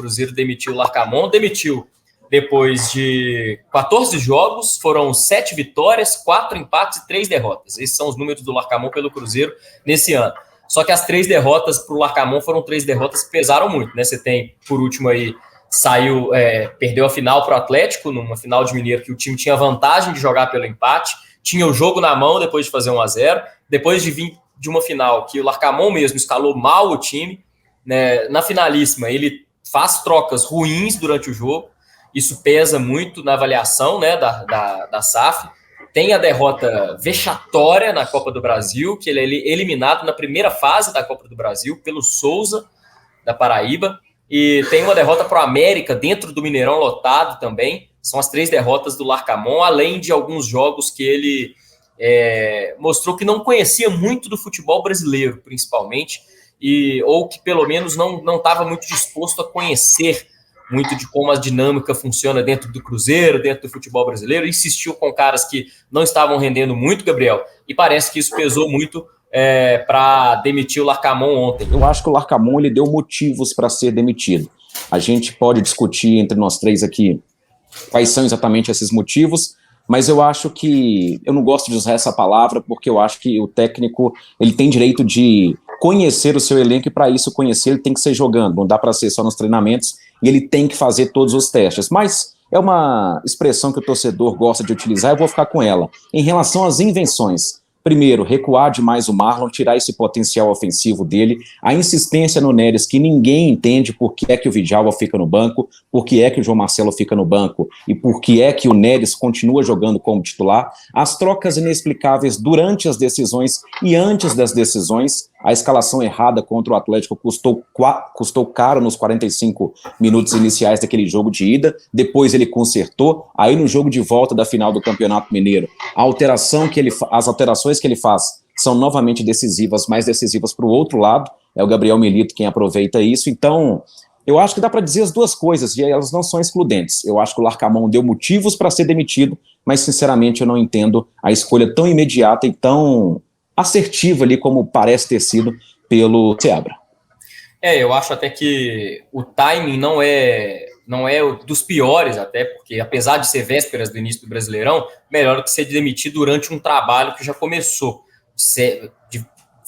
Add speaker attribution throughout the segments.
Speaker 1: Cruzeiro demitiu o Larcamón, demitiu depois de 14 jogos, foram 7 vitórias, 4 empates e 3 derrotas. Esses são os números do Larcamón pelo Cruzeiro nesse ano. Só que as 3 derrotas para o Larcamón foram 3 derrotas que pesaram muito, né? Você tem, por último aí, perdeu a final para o Atlético, numa final de Mineiro que o time tinha vantagem de jogar pelo empate, tinha o jogo na mão depois de fazer 1-0, depois de vir de uma final que o Larcamón mesmo escalou mal o time, né? Na finalíssima ele faz trocas ruins durante o jogo, isso pesa muito na avaliação, né, da SAF. Tem a derrota vexatória na Copa do Brasil, que ele é eliminado na primeira fase da Copa do Brasil pelo Souza, da Paraíba, e tem uma derrota para o América dentro do Mineirão lotado também. São as 3 derrotas do Larcamón, além de alguns jogos que ele mostrou que não conhecia muito do futebol brasileiro, principalmente, ou que pelo menos não estava muito disposto a conhecer muito de como a dinâmica funciona dentro do Cruzeiro, dentro do futebol brasileiro, insistiu com caras que não estavam rendendo muito, Gabriel, e parece que isso pesou muito para demitir o Larcamón ontem.
Speaker 2: Eu acho que o Larcamón ele deu motivos para ser demitido. A gente pode discutir entre nós 3 aqui quais são exatamente esses motivos, mas eu acho que, eu não gosto de usar essa palavra, porque eu acho que o técnico ele tem direito de conhecer o seu elenco, e para isso conhecer ele tem que ser jogando, não dá para ser só nos treinamentos, e ele tem que fazer todos os testes, mas é uma expressão que o torcedor gosta de utilizar, eu vou ficar com ela. Em relação às invenções, primeiro, recuar demais o Marlon, tirar esse potencial ofensivo dele, a insistência no Neres, que ninguém entende por que é que o Vidal fica no banco, por que é que o João Marcelo fica no banco, e por que é que o Neres continua jogando como titular, as trocas inexplicáveis durante as decisões e antes das decisões, a escalação errada contra o Atlético custou caro nos 45 minutos iniciais daquele jogo de ida, depois ele consertou, aí no jogo de volta da final do Campeonato Mineiro, as alterações que ele faz são novamente decisivas, mais decisivas para o outro lado, é o Gabriel Milito quem aproveita isso, então eu acho que dá para dizer as duas coisas, e elas não são excludentes. Eu acho que o Larcamón deu motivos para ser demitido, mas sinceramente eu não entendo a escolha tão imediata e tão assertiva ali como parece ter sido pelo Seabra.
Speaker 1: Eu acho até que o timing não é dos piores, até porque apesar de ser vésperas do início do Brasileirão, melhor do que ser demitido durante um trabalho que já começou,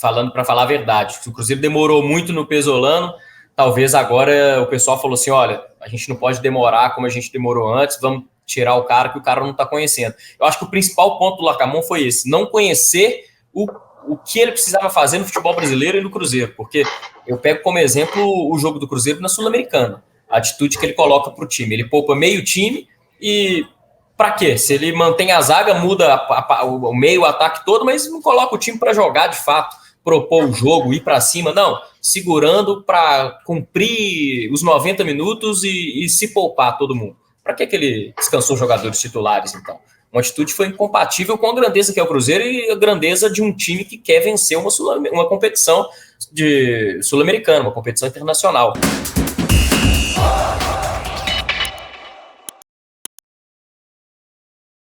Speaker 1: falando para falar a verdade. Se o Cruzeiro demorou muito no Pesolano, talvez agora o pessoal falou assim, olha, a gente não pode demorar como a gente demorou antes, vamos tirar o cara que o cara não está conhecendo. Eu acho que o principal ponto do Larcamón foi esse, não conhecer o que ele precisava fazer no futebol brasileiro e no Cruzeiro, porque eu pego como exemplo o jogo do Cruzeiro na Sul-Americana, a atitude que ele coloca para o time, ele poupa meio time e para quê? Se ele mantém a zaga, muda o meio, o ataque todo, mas não coloca o time para jogar de fato, propor o jogo, ir para cima, não, segurando para cumprir os 90 minutos e se poupar todo mundo. Para que ele descansou os jogadores titulares, então? Uma atitude foi incompatível com a grandeza que é o Cruzeiro e a grandeza de um time que quer vencer uma competição sul-americana, uma competição internacional.